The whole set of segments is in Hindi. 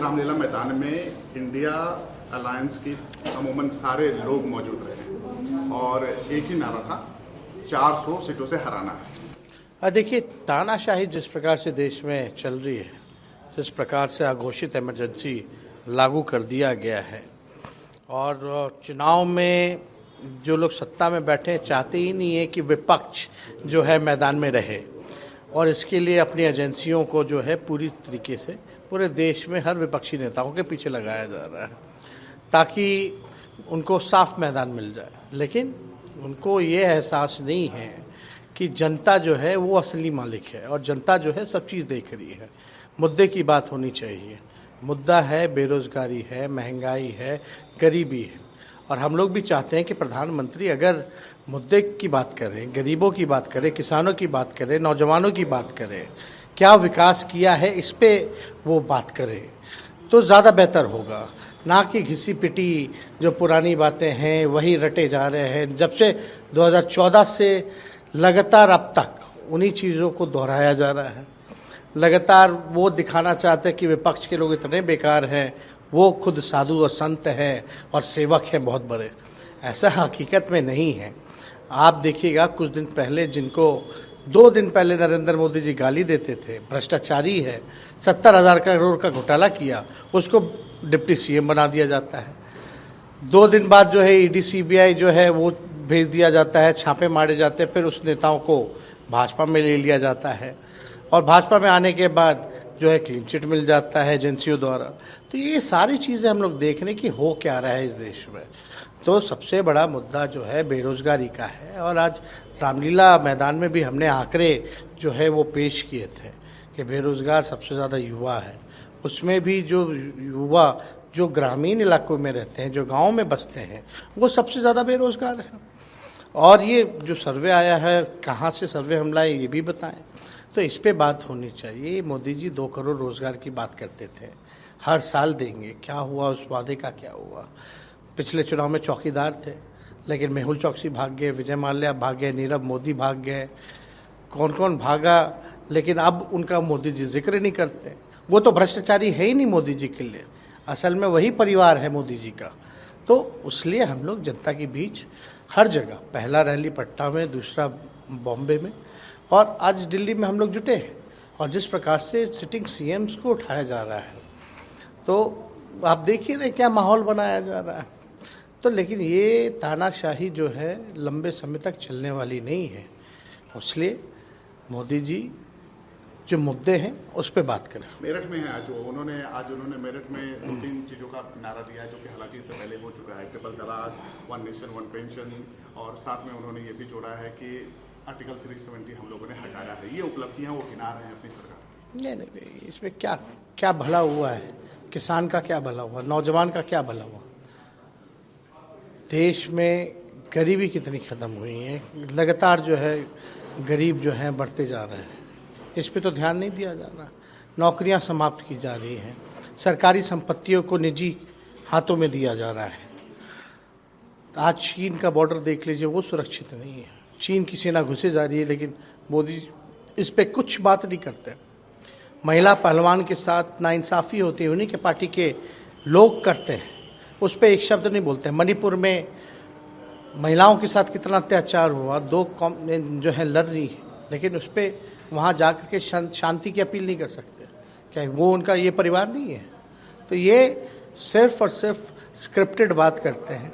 रामलीला मैदान में इंडिया अलायंस की अमूमन सारे लोग मौजूद रहे और एक ही नारा था, 400 सीटों से हराना है। देखिए, तानाशाही जिस प्रकार से देश में चल रही है, जिस प्रकार से अघोषित इमरजेंसी लागू कर दिया गया है और चुनाव में जो लोग सत्ता में बैठे चाहते ही नहीं है कि विपक्ष जो है मैदान में रहे, और इसके लिए अपनी एजेंसियों को जो है पूरी तरीके से पूरे देश में हर विपक्षी नेताओं के पीछे लगाया जा रहा है ताकि उनको साफ मैदान मिल जाए। लेकिन उनको ये एहसास नहीं है कि जनता जो है वो असली मालिक है और जनता जो है सब चीज़ देख रही है। मुद्दे की बात होनी चाहिए। मुद्दा है बेरोज़गारी है, महंगाई है, गरीबी है, और हम लोग भी चाहते हैं कि प्रधानमंत्री अगर मुद्दे की बात करें, गरीबों की बात करें, किसानों की बात करें, नौजवानों की बात करें, क्या विकास किया है इस पे वो बात करें तो ज़्यादा बेहतर होगा, ना कि घिसी पिटी जो पुरानी बातें हैं वही रटे जा रहे हैं। जब से 2014 से लगातार अब तक उन्हीं चीज़ों को दोहराया जा रहा है। लगातार वो दिखाना चाहते हैं कि विपक्ष के लोग इतने बेकार हैं, वो खुद साधु और संत हैं और सेवक हैं बहुत बड़े। ऐसा हकीकत में नहीं है। आप देखिएगा, कुछ दिन पहले जिनको 2 दिन पहले नरेंद्र मोदी जी गाली देते थे, भ्रष्टाचारी है, 70,000 करोड़ का घोटाला किया, उसको डिप्टी सीएम बना दिया जाता है। 2 दिन बाद जो है ईडी सीबीआई जो है वो भेज दिया जाता है, छापे मारे जाते हैं, फिर उस नेताओं को भाजपा में ले लिया जाता है और भाजपा में आने के बाद जो है क्लीन चिट मिल जाता है एजेंसियों द्वारा। तो ये सारी चीज़ें हम लोग देख रहे हैं कि हो क्या रहा है इस देश में। तो सबसे बड़ा मुद्दा जो है बेरोज़गारी का है, और आज रामलीला मैदान में भी हमने आंकड़े जो है वो पेश किए थे कि बेरोज़गार सबसे ज़्यादा युवा है। उसमें भी जो युवा जो ग्रामीण इलाकों में रहते हैं, जो गाँव में बसते हैं, वो सबसे ज़्यादा बेरोज़गार हैं। और ये जो सर्वे आया है, कहाँ से सर्वे हम लाए ये भी बताएं। तो इस पे बात होनी चाहिए। मोदी जी 2 करोड़ रोज़गार की बात करते थे, हर साल देंगे, क्या हुआ उस वादे का, क्या हुआ? पिछले चुनाव में चौकीदार थे, लेकिन मेहुल चौकसी भाग गए, विजय माल्या भाग गए, नीरव मोदी भाग गए, कौन कौन भागा, लेकिन अब उनका मोदी जी जिक्र नहीं करते। वो तो भ्रष्टाचारी है ही नहीं मोदी जी के लिए, असल में वही परिवार है मोदी जी का। तो इसलिए हम लोग जनता के बीच हर जगह, पहला रैली पटना में, दूसरा बॉम्बे में, और आज दिल्ली में हम लोग जुटे हैं। और जिस प्रकार से सिटिंग सीएम्स को उठाया जा रहा है, तो आप देखिए ना क्या माहौल बनाया जा रहा है। तो लेकिन ये तानाशाही जो है लंबे समय तक चलने वाली नहीं है। इसलिए मोदी जी जो मुद्दे हैं उस पर बात करें। मेरठ में है आज उन्होंने मेरठ में 2-3 चीज़ों का नारा दिया है, जो कि हालांकि इससे पहले हो चुका है। ट्रिपल तलाक, 1 नेशन 1 पेंशन, और साथ में उन्होंने ये भी जोड़ा है कि आर्टिकल 370 हम लोगों ने हटाया है। ये उपलब्धियां वो गिना रहे हैं अपनी सरकार। नहीं, इसमें क्या भला हुआ है? किसान का क्या भला हुआ? नौजवान का क्या भला हुआ? देश में गरीबी कितनी ख़त्म हुई है, लगातार जो है गरीब जो है बढ़ते जा रहे हैं, इस पे तो ध्यान नहीं दिया जा रहा। नौकरियां समाप्त की जा रही हैं, सरकारी संपत्तियों को निजी हाथों में दिया जा रहा है। आज चीन का बॉर्डर देख लीजिए, वो सुरक्षित नहीं है, चीन की सेना घुसे जा रही है, लेकिन मोदी इस पे कुछ बात नहीं करते। महिला पहलवान के साथ नाइंसाफ़ी होती है, उन्हीं के पार्टी के लोग करते हैं, उस पर एक शब्द नहीं बोलते। मणिपुर में महिलाओं के साथ कितना अत्याचार हुआ, 2 कौम जो है लड़ रही है, लेकिन उस पर वहाँ जा कर के शांति की अपील नहीं कर सकते। क्या वो उनका ये परिवार नहीं है? तो ये सिर्फ और सिर्फ स्क्रिप्टेड बात करते हैं,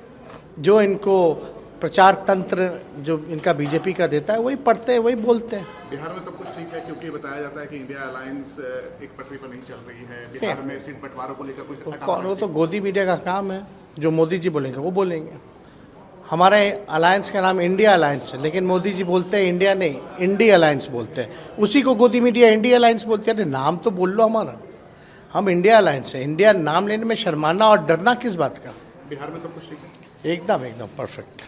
जो इनको प्रचार तंत्र जो इनका बीजेपी का देता है वही पढ़ते हैं, वही बोलते हैं। बिहार में सब कुछ ठीक है, क्योंकि बताया जाता है कि इंडिया अलायंस एक पटरी पर नहीं चल रही है। बिहार में सीट बंटवारों को लेकर कुछ वो तो गोदी मीडिया का काम है, जो मोदी जी बोलेंगे वो बोलेंगे। हमारे अलायंस का नाम इंडिया अलायंस है, लेकिन मोदी जी बोलते हैं इंडिया नहीं, इंडी अलायंस बोलते हैं। उसी को गोदी मीडिया इंडिया अलायंस बोलते हैं। अरे नाम तो बोल लो हमारा, हम इंडिया अलायंस है। इंडिया नाम लेने में शर्माना और डरना किस बात का? बिहार में सब कुछ ठीक है, एकदम परफेक्ट।